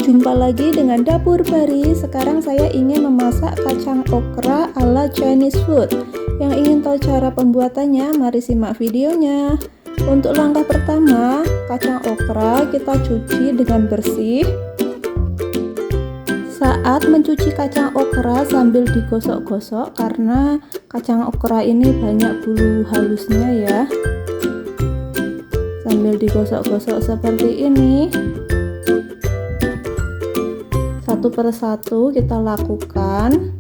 Jumpa lagi dengan Dapur Bari. Sekarang saya ingin memasak kacang okra ala Chinese food. Yang ingin tahu cara pembuatannya, mari simak videonya. Untuk langkah pertama, kacang okra kita cuci dengan bersih. Saat mencuci kacang okra sambil digosok-gosok karena kacang okra ini banyak bulu halusnya ya. Sambil digosok-gosok seperti ini. Satu persatu kita lakukan,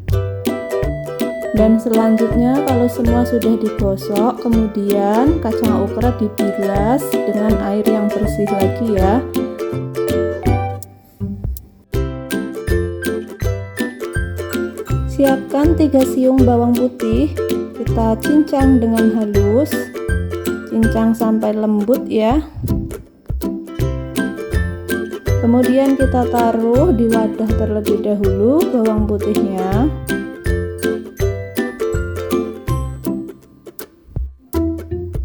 dan selanjutnya kalau semua sudah digosok, kemudian kacang okra dibilas dengan air yang bersih lagi ya. Siapkan 3 siung bawang putih, kita cincang dengan halus, cincang sampai lembut ya. Kemudian kita taruh di wadah terlebih dahulu bawang putihnya.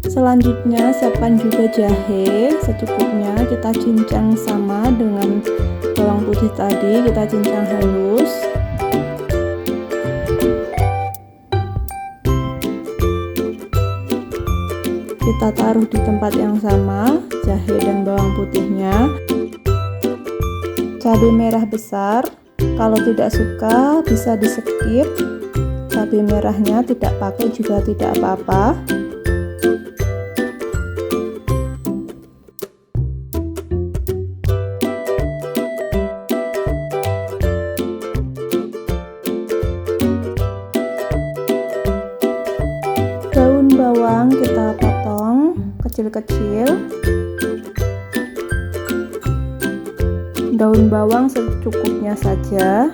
Selanjutnya siapkan juga jahe secukupnya, kita cincang sama dengan bawang putih tadi, kita cincang halus. Kita taruh di tempat yang sama jahe dan bawang putihnya. Cabai merah besar, kalau tidak suka bisa di skip. Cabai merahnya tidak pakai juga tidak apa-apa. Daun bawang kita potong kecil-kecil. Daun bawang secukupnya saja.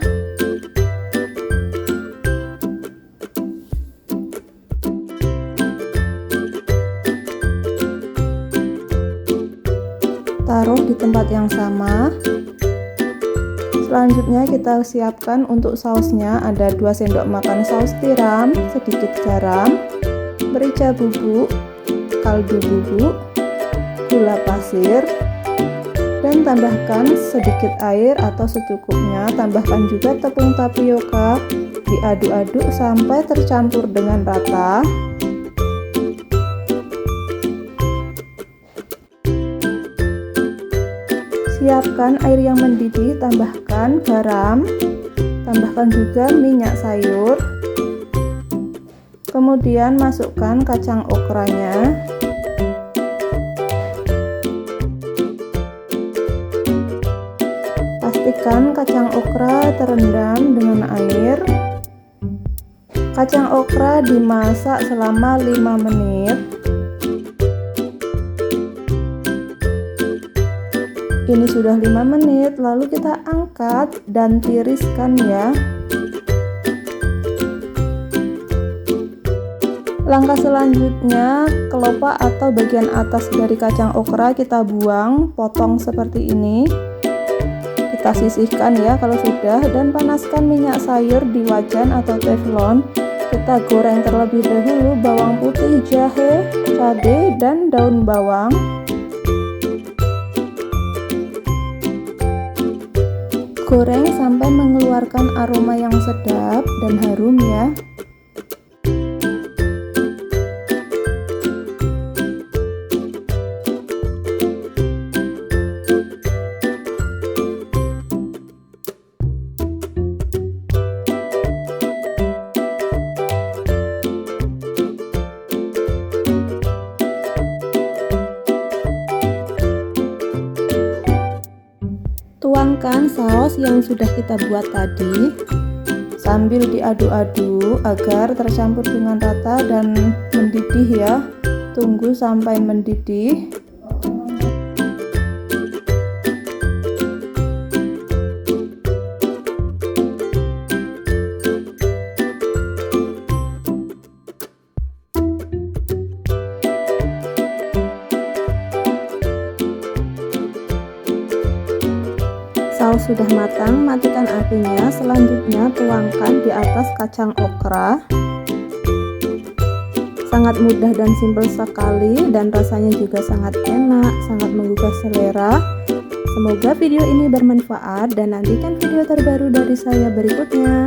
Taruh di tempat yang sama. Selanjutnya kita siapkan untuk sausnya, ada 2 sendok makan saus tiram, sedikit garam, merica bubuk, kaldu bubuk, gula pasir, dan tambahkan sedikit air atau secukupnya. Tambahkan juga tepung tapioka, diaduk-aduk sampai tercampur dengan rata. Siapkan air yang mendidih, tambahkan garam, tambahkan juga minyak sayur. Kemudian masukkan kacang okranya. Pastikan kacang okra terendam dengan air. Kacang okra dimasak selama 5 menit. Ini sudah 5 menit, lalu kita angkat dan tiriskan ya. Langkah selanjutnya, kelopak atau bagian atas dari kacang okra kita buang, potong seperti ini. Kita sisihkan ya kalau sudah, dan panaskan minyak sayur di wajan atau teflon. Kita goreng terlebih dahulu bawang putih, jahe, cabai, dan daun bawang. Goreng sampai mengeluarkan aroma yang sedap dan harum ya. Tuangkan saus yang sudah kita buat tadi sambil diaduk-aduk agar tercampur dengan rata dan mendidih ya. Tunggu sampai mendidih. Saus sudah matang, matikan apinya. Selanjutnya tuangkan di atas kacang okra. Sangat mudah dan simpel sekali, dan rasanya juga sangat enak, sangat menggugah selera. Semoga video ini bermanfaat dan nantikan video terbaru dari saya berikutnya.